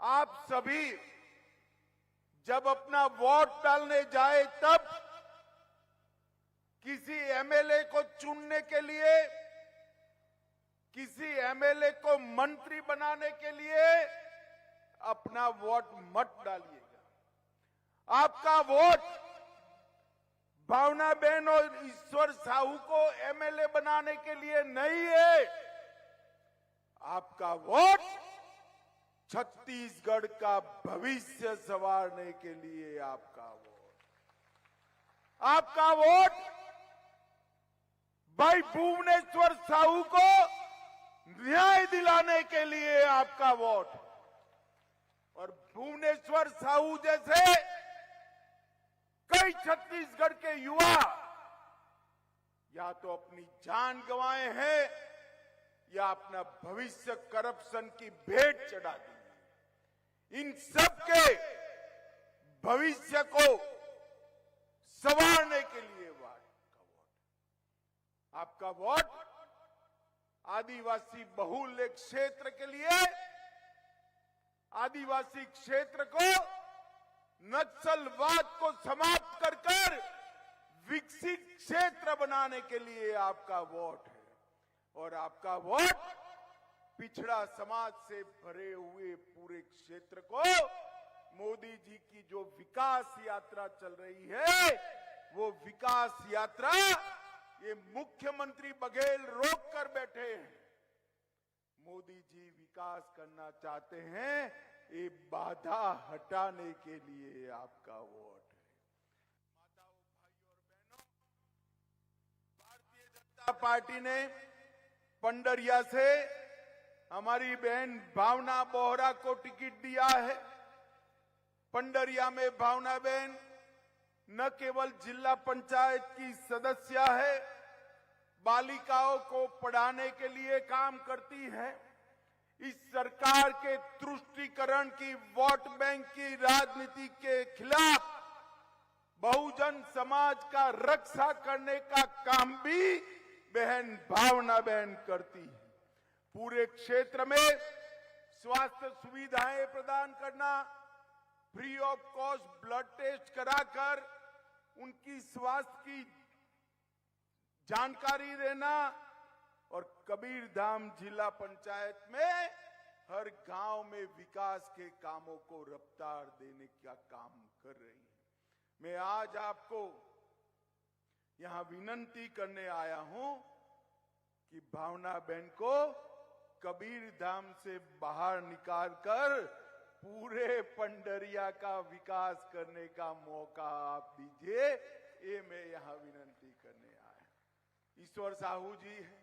आप सभी जब अपना वोट डालने जाए तब किसी एमएलए को चुनने के लिए, किसी एमएलए को मंत्री बनाने के लिए अपना वोट मत डालिएगा। आपका वोट भावनाबेन और ईश्वर साहू को एमएलए बनाने के लिए नहीं है। आपका वोट छत्तीसगढ़ का भविष्य संवारने के लिए आपका वोट भाई भुवनेश्वर साहू को न्याय दिलाने के लिए आपका वोट। और भुवनेश्वर साहू जैसे कई छत्तीसगढ़ के युवा या तो अपनी जान गंवाए हैं या अपना भविष्य करप्शन की भेंट चढ़ा दी। इन सब के भविष्य को संवारने के लिए आपका वोट आदिवासी बहुल क्षेत्र के लिए, आदिवासी क्षेत्र को नक्सलवाद को समाप्त कर विकसित क्षेत्र बनाने के लिए आपका वोट है। और आपका वोट पिछड़ा समाज से भरे हुए पूरे क्षेत्र को, मोदी जी की जो विकास यात्रा चल रही है वो विकास यात्रा ये मुख्यमंत्री बघेल रोक कर बैठे हैं। मोदी जी विकास करना चाहते हैं, ये बाधा हटाने के लिए आपका वोट है। माताओं, भाइयों और बहनों, भारतीय जनता पार्टी ने पंडरिया से हमारी बहन भावना बोहरा को टिकट दिया है। पंडरिया में भावना बहन न केवल जिला पंचायत की सदस्य है, बालिकाओं को पढ़ाने के लिए काम करती है। इस सरकार के तुष्टीकरण की, वोट बैंक की राजनीति के खिलाफ बहुजन समाज का रक्षा करने का काम भी बहन भावना बहन करती है। पूरे क्षेत्र में स्वास्थ्य सुविधाएं प्रदान करना, free of cost blood test कराकर उनकी स्वास्थ्य की जानकारी देना और कबीरधाम जिला पंचायत में हर गांव में विकास के कामों को रफ्तार देने का काम कर रही है। मैं आज आपको यहां विनंती करने आया हूं कि भावना बहन को कबीरधाम से बाहर निकालकर पूरे पंडरिया का विकास करने का मौका आप दीजिए। ये मैं यहां विनंती करने आया। ईश्वर साहू जी है।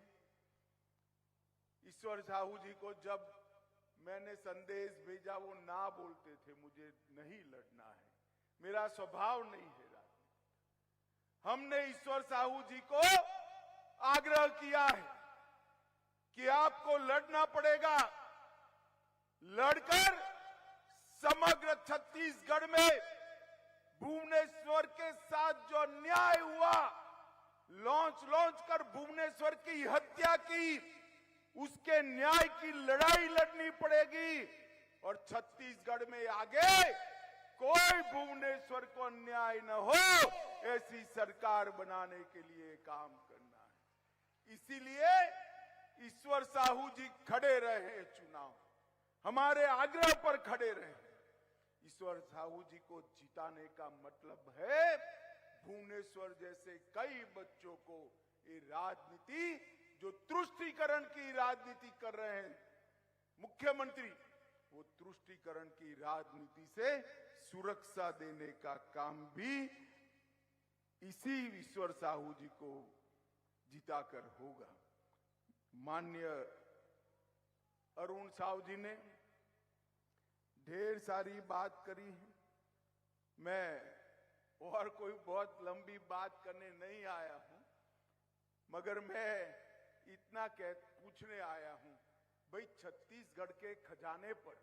ईश्वर साहू जी को जब मैंने संदेश भेजा वो ना बोलते थे मुझे नहीं लड़ना है, मेरा स्वभाव नहीं है राजनीति। हमने ईश्वर साहू जी को आग्रह किया है कि आपको लड़ना पड़ेगा, लड़कर समग्र छत्तीसगढ़ में भुवनेश्वर के साथ जो न्याय हुआ, लॉन्च कर भुवनेश्वर की हत्या की, उसके न्याय की लड़ाई लड़नी पड़ेगी। और छत्तीसगढ़ में आगे कोई भुवनेश्वर को न्याय न हो, ऐसी सरकार बनाने के लिए काम करना है। इसीलिए ईश्वर साहू जी खड़े रहे, चुनाव हमारे आग्रह पर खड़े रहे। ईश्वर साहू जी को जिताने का मतलब है भुवनेश्वर जैसे कई बच्चों को ये राजनीति, जो तुष्टीकरण की राजनीति कर रहे हैं मुख्यमंत्री, वो तुष्टीकरण की राजनीति से सुरक्षा देने का काम भी इसी ईश्वर साहू जी को जिताकर होगा। माननीय अरुण साहू जी ने ढेर सारी बात करी है। मैं और कोई बहुत लंबी बात करने नहीं आया हूं, मगर मैं इतना पूछने आया हूं, भाई छत्तीसगढ़ के खजाने पर,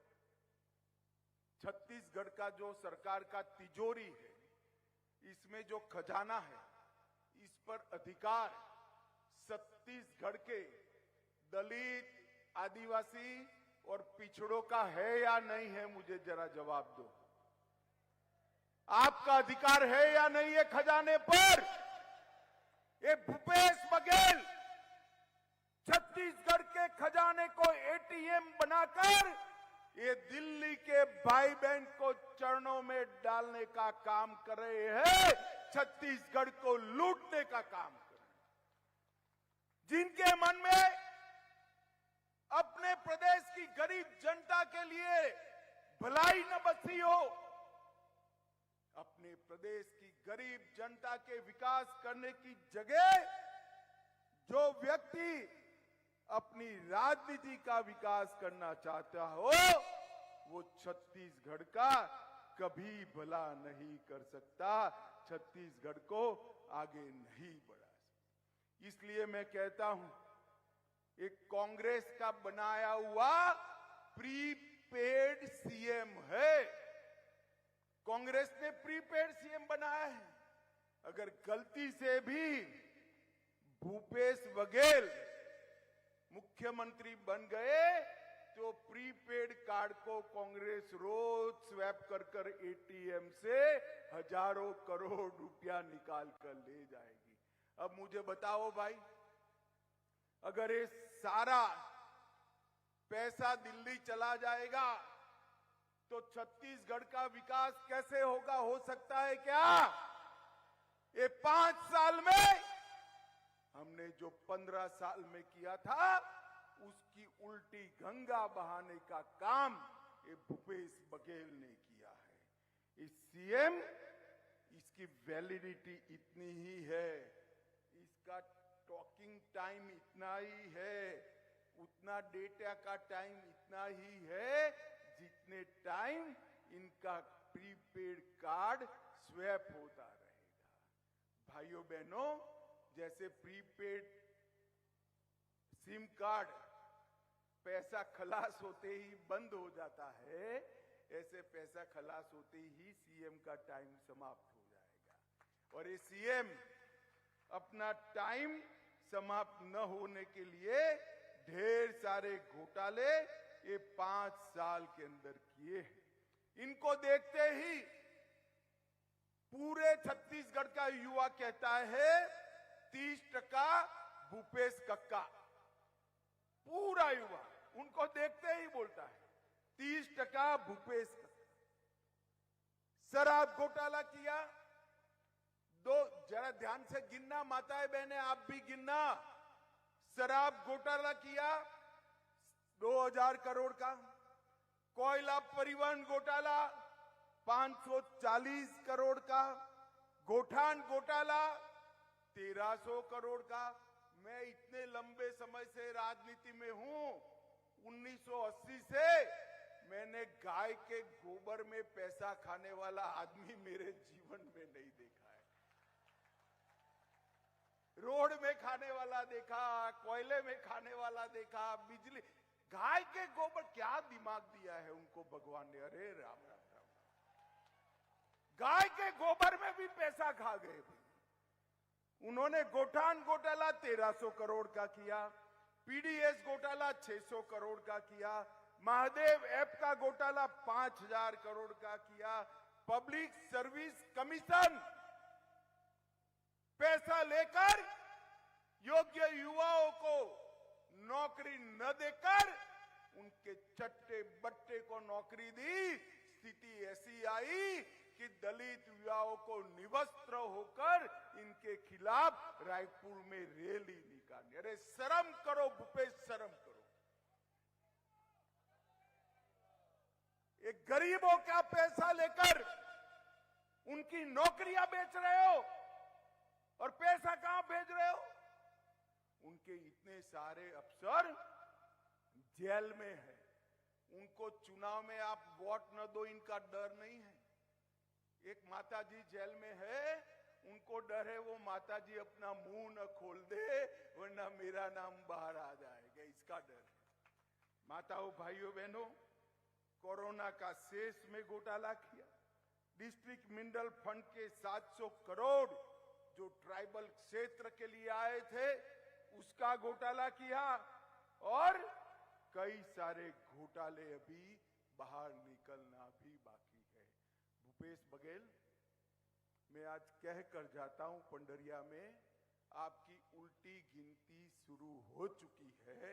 छत्तीसगढ़ का जो सरकार का तिजोरी है, इसमें जो खजाना है, इस पर अधिकार छत्तीसगढ़ के दलित, आदिवासी, और पिछड़ों का है या नहीं है, मुझे जरा जवाब दो। आपका अधिकार है या नहीं है खजाने पर? ये भूपेश बघेल छत्तीसगढ़ के खजाने को एटीएम बनाकर ये दिल्ली के भाई बहन को चरणों में डालने का काम कर रहे हैं, छत्तीसगढ़ को लूटने का काम कर रहे हैं। जिनके मन में अपने प्रदेश की गरीब जनता के लिए भलाई न बसी हो, अपने प्रदेश की गरीब जनता के विकास करने की जगह जो व्यक्ति अपनी राजनीति का विकास करना चाहता हो, वो छत्तीसगढ़ का कभी भला नहीं कर सकता, छत्तीसगढ़ को आगे नहीं बढ़ा सकता। इसलिए मैं कहता हूं, एक कांग्रेस का बनाया हुआ प्रीपेड सीएम है। कांग्रेस ने प्रीपेड सीएम बनाया है। अगर गलती से भी भूपेश बघेल मुख्यमंत्री बन गए तो प्रीपेड कार्ड को कांग्रेस रोज स्वैप कर एटीएम से हजारों करोड़ रुपया निकाल कर ले जाएगी। अब मुझे बताओ भाई, अगर ये सारा पैसा दिल्ली चला जाएगा तो छत्तीसगढ़ का विकास कैसे होगा? हो सकता है क्या? ये 5 साल में हमने जो 15 साल में किया था, उसकी उल्टी गंगा बहाने का काम ये भूपेश बघेल ने किया है। इस सीएम, इसकी वैलिडिटी इतनी ही है, इसका टॉकिंग टाइम इतना ही है, उतना डेटा का टाइम इतना ही है जितने टाइम इनका प्रीपेड कार्ड स्वैप होता रहेगा। भाइयों बहनों, जैसे प्रीपेड सिम कार्ड पैसा खलास होते ही बंद हो जाता है, ऐसे पैसा खलास होते ही सीएम का टाइम समाप्त हो जाएगा। और ये सीएम अपना टाइम समाप्त न होने के लिए ढेर सारे घोटाले ये 5 साल के अंदर किए हैं। इनको देखते ही पूरे छत्तीसगढ़ का युवा कहता है 30% भूपेश कक्का। पूरा युवा उनको देखते ही बोलता है 30% भूपेश कक्का। शराब घोटाला किया, जरा ध्यान से गिनना माताएं बहनें, आप भी गिनना। शराब घोटाला किया 2000 करोड़ का। कोयला परिवहन घोटाला 540 करोड़ का। गोठान घोटाला 1300 करोड़ का। मैं इतने लंबे समय से राजनीति में हूं, 1980 से मैंने गाय के गोबर में पैसा खाने वाला आदमी मेरे जीवन में नहीं देखा है। रोड में खाने वाला देखा, कोयले में खाने वाला देखा, बिजली। गाय के गोबर, क्या दिमाग दिया है उनको भगवान ने। अरे राम राम राम, गाय के गोबर में भी पैसा खा गए। उन्होंने गोठान घोटाला 1300 करोड़ का किया, पीडीएस घोटाला 600 करोड़ का किया, महादेव ऐप का घोटाला 5000 करोड़ का किया, पब्लिक सर्विस कमीशन पैसा लेकर योग्य युवाओं को नौकरी न देकर उनके चट्टे बट्टे को नौकरी दी। स्थिति ऐसी आई कि दलित युवाओं को निवस्त्र होकर इनके खिलाफ रायपुर में रैली निकाली। अरे शर्म करो भूपेश, शर्म करो। एक गरीबों का पैसा लेकर उनकी नौकरियां बेच रहे हो और पैसा कहां भेज रहे हो? उनके इतने सारे अफसर जेल में हैं, उनको चुनाव में आप वोट न दो, इनका डर नहीं है। एक माताजी जेल में है, उनको डर है वो माताजी अपना मुंह न खोल दे वरना मेरा नाम बाहर आ जाएगा, इसका डर है। माताओं भाइयों बहनों, कोरोना का शेष में घोटाला किया। डिस्ट्रिक्ट मिनरल फंड के 700 करोड़ जो ट्राइबल क्षेत्र के लिए आए थे उसका घोटाला किया। और कई सारे घोटाले अभी बाहर निकलना भी बाकी है। भूपेश बघेल, मैं आज कह कर जाता हूं, पंडरिया में आपकी उल्टी गिनती शुरू हो चुकी है।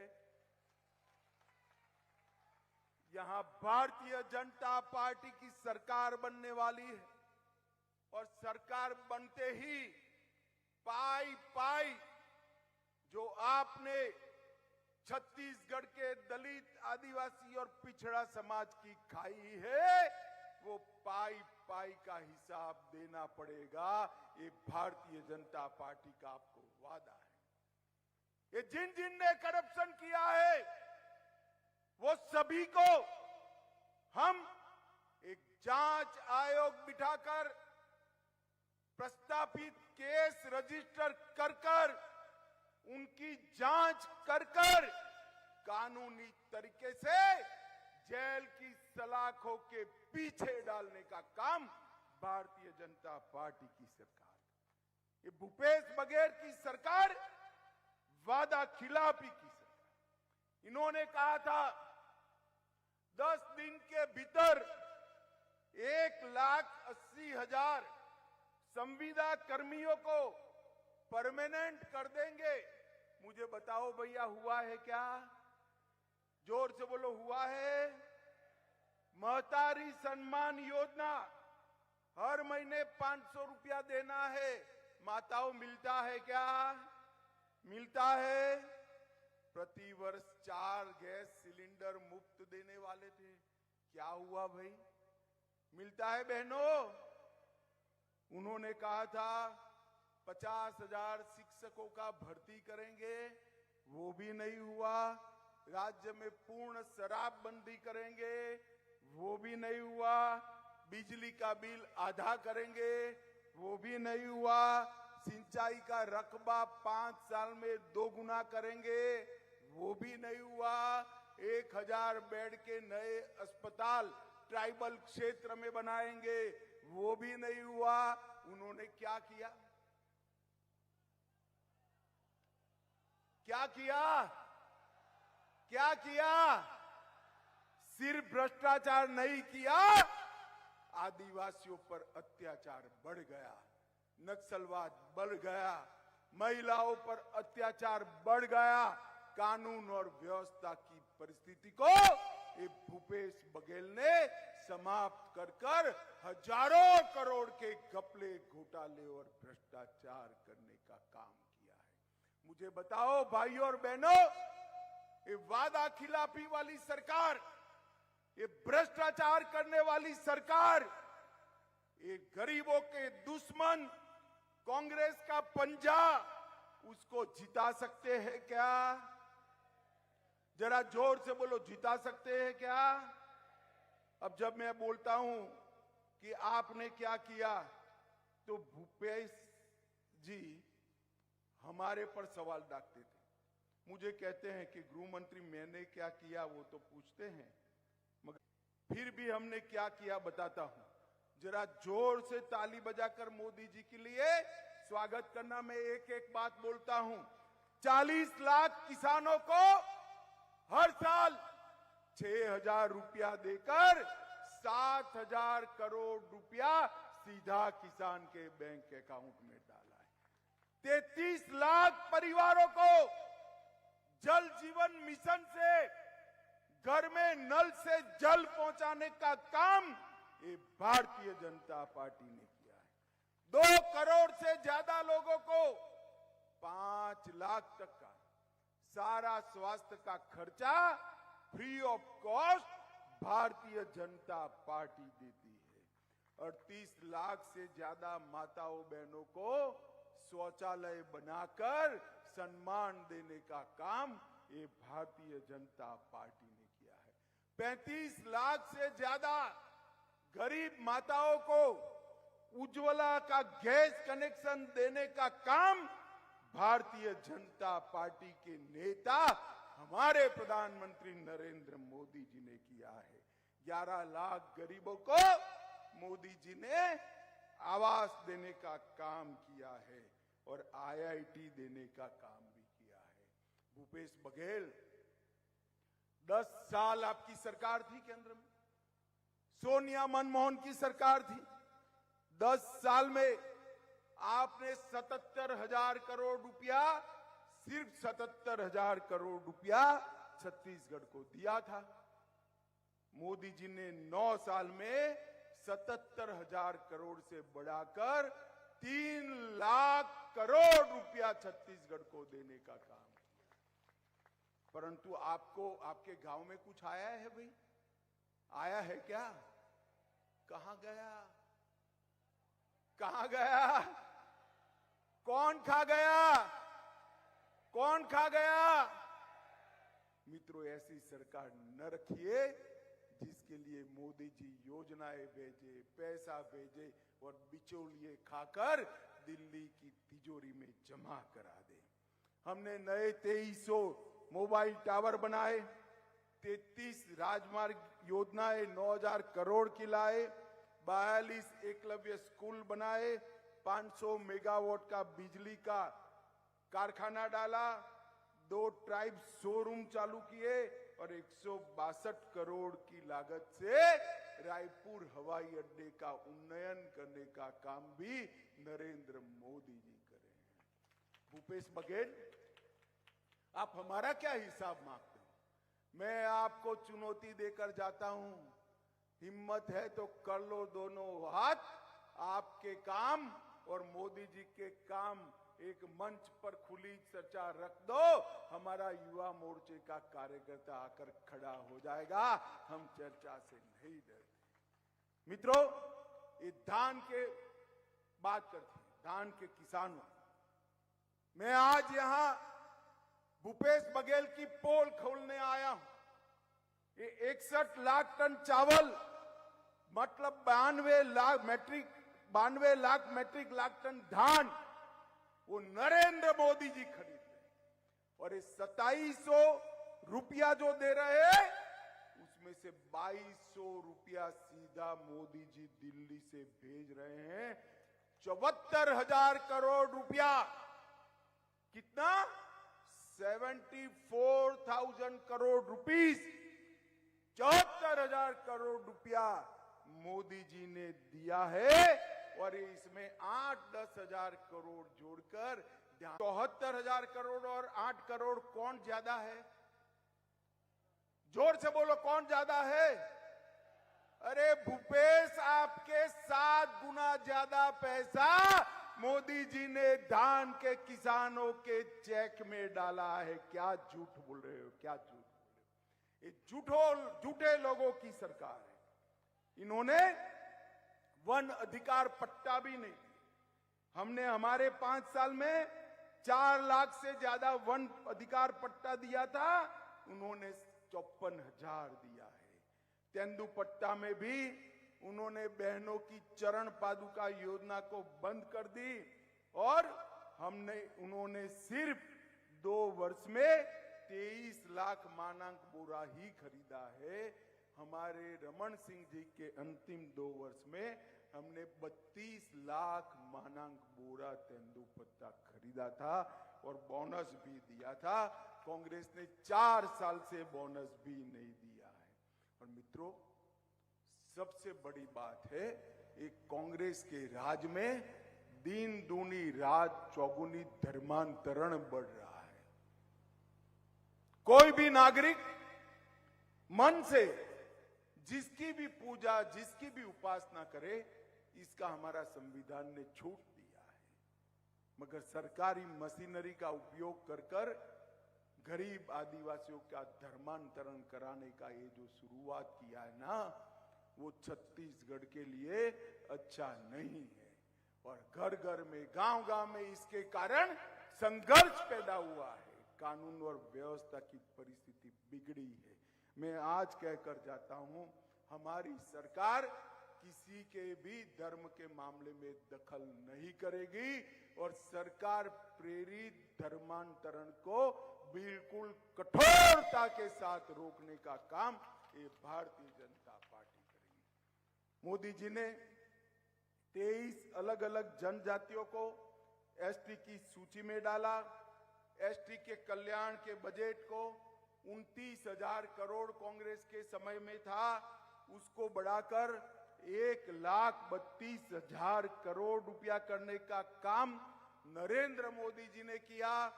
यहां भारतीय जनता पार्टी की सरकार बनने वाली है और सरकार बनते ही पाई पाई जो आपने छत्तीसगढ़ के दलित, आदिवासी और पिछड़ा समाज की खाई है, वो पाई पाई का हिसाब देना पड़ेगा। ये भारतीय जनता पार्टी का आपको वादा है। ये जिन जिन ने करप्शन किया है वो सभी को हम एक जांच आयोग बिठाकर प्रस्तावित केस रजिस्टर कर कर उनकी जांच कर कर कानूनी तरीके से जेल की सलाखों के पीछे डालने का काम भारतीय जनता पार्टी की सरकार, ये भूपेश बघेल की सरकार वादा खिलाफी की सरकार। इन्होंने कहा था 10 दिन के भीतर 1,80,000 संविदा कर्मियों को परमानेंट कर देंगे। मुझे बताओ भैया, हुआ है क्या? जोर से बोलो, हुआ है? महतारी सम्मान योजना, हर महीने 500 रुपया देना है। माताओं, मिलता है क्या? मिलता है। प्रतिवर्ष 4 गैस सिलेंडर मुफ्त देने वाले थे, क्या हुआ भाई? मिलता है बहनों? उन्होंने कहा था 50,000 शिक्षकों का भर्ती करेंगे, वो भी नहीं हुआ। राज्य में पूर्ण शराबबंदी करेंगे, वो भी नहीं हुआ। बिजली का बिल आधा करेंगे, वो भी नहीं हुआ। सिंचाई का रकबा 5 साल में 2 गुना करेंगे, वो भी नहीं हुआ। 1000 बेड के नए अस्पताल ट्राइबल क्षेत्र में बनाएंगे, वो भी नहीं हुआ। उन्होंने क्या किया? क्या किया? क्या किया? सिर्फ भ्रष्टाचार नहीं किया, आदिवासियों पर अत्याचार बढ़ गया, नक्सलवाद बढ़ गया, महिलाओं पर अत्याचार बढ़ गया। कानून और व्यवस्था की परिस्थिति को ये भूपेश बघेल ने समाप्त कर कर हजारों करोड़ के घपले, घोटाले और भ्रष्टाचार करने का काम किया है। मुझे बताओ भाइयों और बहनों, ये वादा खिलाफी वाली सरकार, ये भ्रष्टाचार करने वाली सरकार, ये गरीबों के दुश्मन कांग्रेस का पंजा, उसको जिता सकते हैं क्या? जरा जोर से बोलो, जिता सकते हैं क्या? अब जब मैं बोलता हूं कि आपने क्या किया, तो भूपेश जी हमारे पर सवाल दागते थे। मुझे कहते हैं कि गृह मंत्री मैंने क्या किया, वो तो पूछते हैं, मगर फिर भी हमने क्या किया बताता हूं। जरा जोर से ताली बजाकर मोदी जी के लिए स्वागत करना। मैं एक एक बात बोलता हूं। 40 लाख किसानों को हर साल 6,000 रुपया देकर 7,000 करोड़ रुपया सीधा किसान के बैंक अकाउंट में डाला है। 33 लाख परिवारों को जल जीवन मिशन से घर में नल से जल पहुंचाने का काम ये भारतीय जनता पार्टी ने किया है। 2 करोड़ से ज्यादा लोगों को 5 लाख तक का सारा स्वास्थ्य का खर्चा free of cost Bharatiya Janata party देती है। और 30 लाख से ज्यादा माताओं बहनों को शौचालय बनाकर सम्मान देने का काम ये भारतीय जनता पार्टी ने किया है। 35 लाख से ज्यादा गरीब माताओं को उज्ज्वला का गैस कनेक्शन देने का काम भारतीय जनता पार्टी के नेता हमारे प्रधानमंत्री नरेंद्र मोदी जी ने किया है। 11 लाख गरीबों को मोदी जी ने आवास देने का काम किया है और IIT देने का काम भी किया है। भूपेश बघेल, 10 साल आपकी सरकार थी केंद्र में, सोनिया मनमोहन की सरकार थी। 10 साल में आपने 77,000 करोड़ रुपया, सिर्फ 77,000 करोड़ रुपया छत्तीसगढ़ को दिया था। मोदी जी ने 9 साल में 77,000 करोड़ से बढ़ाकर 3 लाख करोड़ रुपया छत्तीसगढ़ को देने का काम किया। परंतु आपको आपके गांव में कुछ आया है भाई? आया है क्या? कहां गया? कहां गया? कौन खा गया? कौन खा गया? मित्रों, ऐसी सरकार न रखिए जिसके लिए मोदी जी योजनाएं भेजे, पैसा भेजे और बिचौलिए खाकर दिल्ली की तिजोरी में जमा करा दे। हमने नए 2300 मोबाइल टावर बनाए, 33 राजमार्ग योजनाएं 9,000 करोड़ की लाए, 42 एकलव्य स्कूल बनाए, 500 मेगावाट का बिजली का कारखाना डाला, 2 ट्राइब शोरूम चालू किए और 162 करोड़ की लागत से रायपुर हवाई अड्डे का उन्नयन करने का काम भी नरेंद्र मोदी जी कर रहे हैं। भूपेश बघेल, आप हमारा क्या हिसाब मांगते हो? मैं आपको चुनौती देकर जाता हूं, हिम्मत है तो कर लो दोनों हाथ। आपके काम और मोदी जी के काम एक मंच पर खुली चर्चा रख दो, हमारा युवा मोर्चे का कार्यकर्ता आकर खड़ा हो जाएगा। हम चर्चा से नहीं डरते। मित्रों, ये धान के बात करते हैं, धान के किसानों। मैं आज यहां भूपेश बघेल की पोल खोलने आया हूं। ये 61 लाख टन चावल, मतलब 92 लाख मैट्रिक लाख टन धान, वो नरेंद्र मोदी जी खरीद रहे। और ये 2700 रुपया जो दे रहे हैं, उसमें से 2200 रुपया सीधा मोदी जी दिल्ली से भेज रहे हैं। 74,000 करोड़ रुपया, कितना? 74,000 करोड़ रुपीस, 74,000 करोड़ रुपया मोदी जी ने दिया है। और इसमें 8-10 हजार करोड़ जोड़कर 74,000 करोड़ और 8 करोड़ कौन ज्यादा है? जोर से बोलो, कौन ज्यादा है? अरे भूपेश, आपके 7 गुना ज्यादा पैसा मोदी जी ने धान के किसानों के चेक में डाला है। क्या झूठ बोल रहे हो? क्या झूठ बोल रहे हो? ये झूठे लोगों की सरकार है। इन्होंने वन अधिकार पट्टा भी नहीं दिया। हमने हमारे 5 साल में 4 लाख से ज्यादा वन अधिकार पट्टा दिया था, उन्होंने 54,000 दिया है। तेंदुपट्टा में भी उन्होंने बहनों की चरण पादुका योजना को बंद कर दी और उन्होंने सिर्फ 2 वर्ष में 23 लाख मानक बोरा ही खरीदा है। हमारे रमन सिंह जी के अंतिम 2 वर्ष में हमने 32 लाख मानक बोरा तेंदुपत्ता खरीदा था और बोनस भी दिया था। कांग्रेस ने 4 साल से बोनस भी नहीं दिया है। और मित्रों, सबसे बड़ी बात है, एक कांग्रेस के राज में दिन दूनी रात चौगुनी धर्मांतरण बढ़ रहा है। कोई भी नागरिक मन से जिसकी भी पूजा, जिसकी भी उपासना करे, इसका हमारा संविधान ने छूट दिया है। मगर सरकारी मशीनरी का उपयोग कर गरीब आदिवासियों का धर्मांतरण कराने का ये जो शुरुआत किया है ना, वो छत्तीसगढ़ के लिए अच्छा नहीं है। और घर घर में, गांव गांव में इसके कारण संघर्ष पैदा हुआ है। कानून और व्यवस्था की परिस्थिति बिगड़ी है। मैं आज कहकर जाता हूं, हमारी सरकार किसी के भी धर्म के मामले में दखल नहीं करेगी और सरकार प्रेरित धर्मांतरण को बिल्कुल कठोरता के साथ रोकने का काम ये भारतीय जनता पार्टी करेगी। मोदी जी ने 23 अलग अलग जनजातियों को एसटी की सूची में डाला। एसटी के कल्याण के बजट को 29,000 करोड़ कांग्रेस के समय में था, उसको बढ़ाकर 1,32,000 करोड़ रुपया करने का काम नरेंद्र मोदी जी ने किया।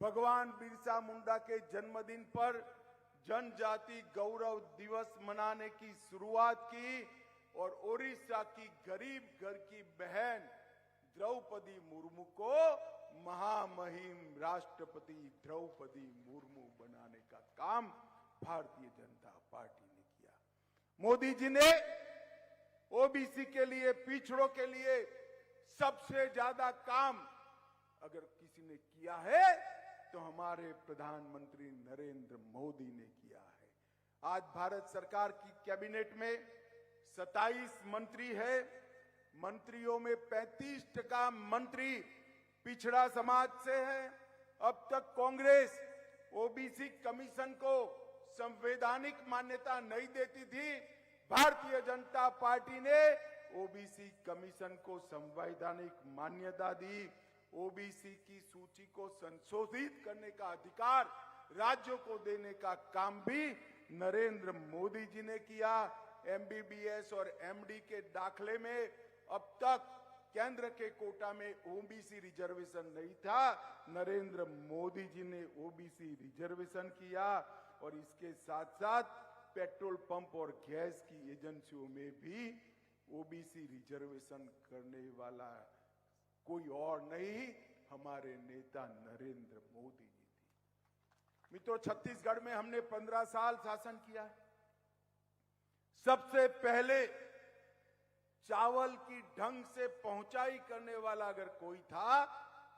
भगवान बिरसा मुंडा के जन्मदिन पर जनजाति गौरव दिवस मनाने की शुरुआत की और ओडिशा की गरीब घर की बहन द्रौपदी मुर्मू को महामहिम राष्ट्रपति द्रौपदी मुर्मू बनाने का काम भारतीय जनता पार्टी ने किया। मोदी जी ने ओबीसी के लिए, पिछड़ों के लिए सबसे ज्यादा काम अगर किसी ने किया है तो हमारे प्रधानमंत्री नरेंद्र मोदी ने किया है। आज भारत सरकार की कैबिनेट में 27 मंत्री है, मंत्रियों में 35% मंत्री पिछड़ा समाज से है। अब तक कांग्रेस ओबीसी कमीशन को संवैधानिक मान्यता नहीं देती थी। भारतीय जनता पार्टी ने ओबीसी कमीशन को संवैधानिक मान्यता दी। ओबीसी की सूची को संशोधित करने का अधिकार राज्यों को देने का काम भी नरेंद्र मोदी जी ने किया। एमबीबीएस और एमडी के दाखले में अब तक केंद्र के कोटा में ओबीसी रिजर्वेशन नहीं था, नरेंद्र मोदी जी ने ओबीसी रिजर्वेशन किया। और इसके साथ साथ पेट्रोल पंप और गैस की एजेंसियों में भी ओबीसी रिजर्वेशन करने वाला कोई और नहीं, हमारे नेता नरेंद्र मोदी जी थे। मित्रों, छत्तीसगढ़ में हमने 15 साल शासन किया। सबसे पहले चावल की ढंग से पहुंचाई करने वाला अगर कोई था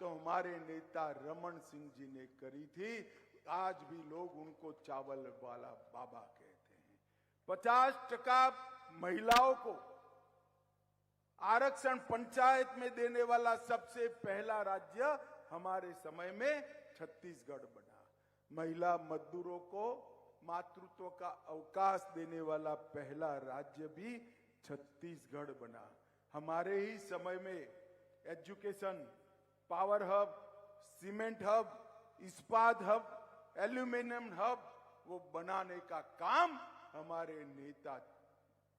तो हमारे नेता रमन सिंह जी ने करी थी। आज भी लोग उनको चावल वाला बाबा कहते हैं। 50% महिलाओं को आरक्षण पंचायत में देने वाला सबसे पहला राज्य हमारे समय में छत्तीसगढ़ बना। महिला मजदूरों को मातृत्व का अवकाश देने वाला पहला राज्य भी छत्तीसगढ़ बना। हमारे ही समय में education, power hub, cement hub, इस्पात हब, एल्यूमिनियम हब वो बनाने का काम हमारे नेता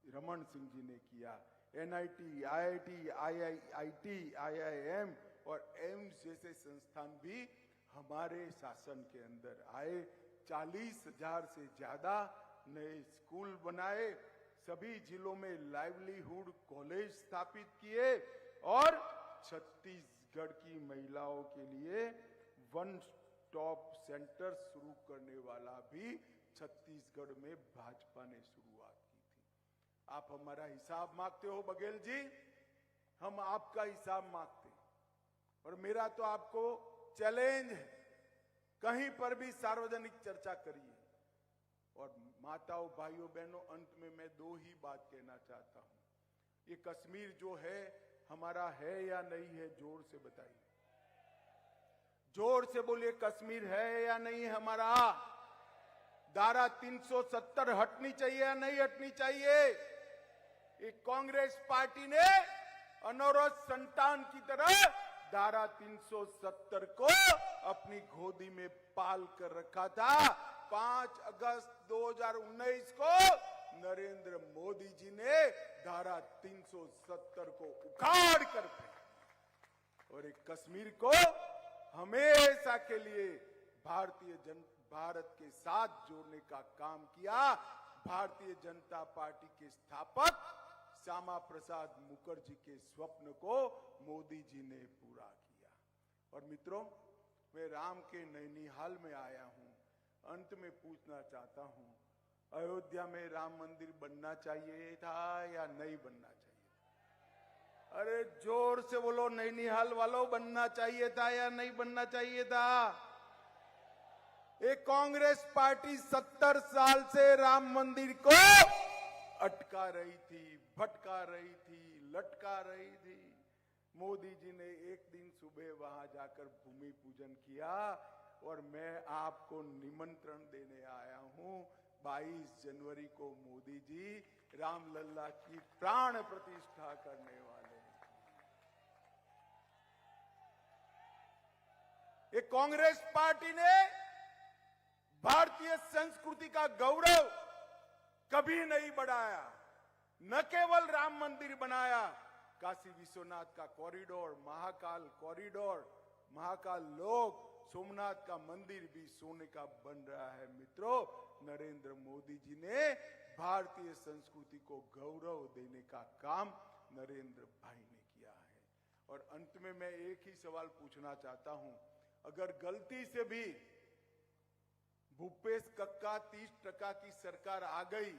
रमन सिंह जी ने किया। एनआईटी, आईआईटी, आईआईटी, आईआईएम और एम्स जैसे संस्थान भी हमारे शासन के अंदर आए। 40,000 से ज्यादा नए स्कूल बनाए, सभी जिलों में लाइवलीहुड कॉलेज स्थापित किए और छत्तीसगढ़ की महिलाओं के लिए वन स्टॉप सेंटर शुरू करने वाला भी छत्तीसगढ़ में भाजपा ने शुरुआत की थी। आप हमारा हिसाब मांगते हो बघेल जी, हम आपका हिसाब मांगते हैं। और मेरा तो आपको चैलेंज है, कहीं पर भी सार्वजनिक चर्चा करिए। और माताओं, भाइयों, बहनों, अंत में मैं 2 ही बात कहना चाहता हूं। ये कश्मीर जो है हमारा है या नहीं है, जोर से बताइए, जोर से बोलिए, कश्मीर है या नहीं हमारा? धारा 370 हटनी चाहिए या नहीं हटनी चाहिए? एक कांग्रेस पार्टी ने अनौरत संतान की तरह धारा 370 को अपनी गोदी में पाल कर रखा था। 5 अगस्त 2019 को नरेंद्र मोदी जी ने धारा 370 को उखाड़ कर फेंका और एक कश्मीर को हमेशा के लिए भारत के साथ जोड़ने का काम किया। भारतीय जनता पार्टी के स्थापक श्यामा प्रसाद मुखर्जी के स्वप्न को मोदी जी ने पूरा किया। और मित्रों, मैं राम के नैनीहाल में आया हूं। अंत में पूछना चाहता हूं, अयोध्या में राम मंदिर बनना चाहिए था या नहीं बनना चाहिए? अरे जोर से बोलो नैनीहाल वालों, बनना चाहिए था या नहीं बनना चाहिए था? एक कांग्रेस पार्टी 70 साल से राम मंदिर को अटका रही थी, भटका रही थी, लटका रही थी। मोदी जी ने एक दिन सुबह वहां जाकर भूमि पूजन किया और मैं आपको निमंत्रण देने आया हूं। 22 जनवरी को मोदी जी रामलला की प्राण प्रतिष्ठा करने वाले हैं। एक कांग्रेस पार्टी ने भारतीय संस्कृति का गौरव कभी नहीं बढ़ाया। न केवल राम मंदिर बनाया, काशी विश्वनाथ का कॉरिडोर, महाकाल लोक, सोमनाथ का मंदिर भी सोने का बन रहा है। मित्रों, नरेंद्र मोदी जी ने भारतीय संस्कृति को गौरव देने का काम नरेंद्र भाई ने किया है। और अंत में मैं एक ही सवाल पूछना चाहता हूं, अगर गलती से भी भूपेश कक्का 30% की सरकार आ गई,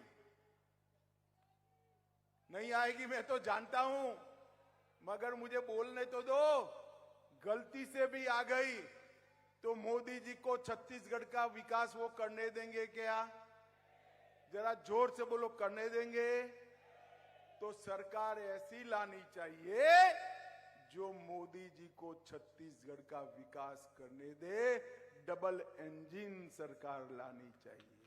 नहीं आएगी मैं तो जानता हूं, मगर मुझे बोलने तो दो, गलती से भी आ गई तो मोदी जी को छत्तीसगढ़ का विकास वो करने देंगे क्या? जरा जोर से बोलो, करने देंगे? तो सरकार ऐसी लानी चाहिए जो मोदी जी को छत्तीसगढ़ का विकास करने दे। डबल इंजन सरकार लानी चाहिए।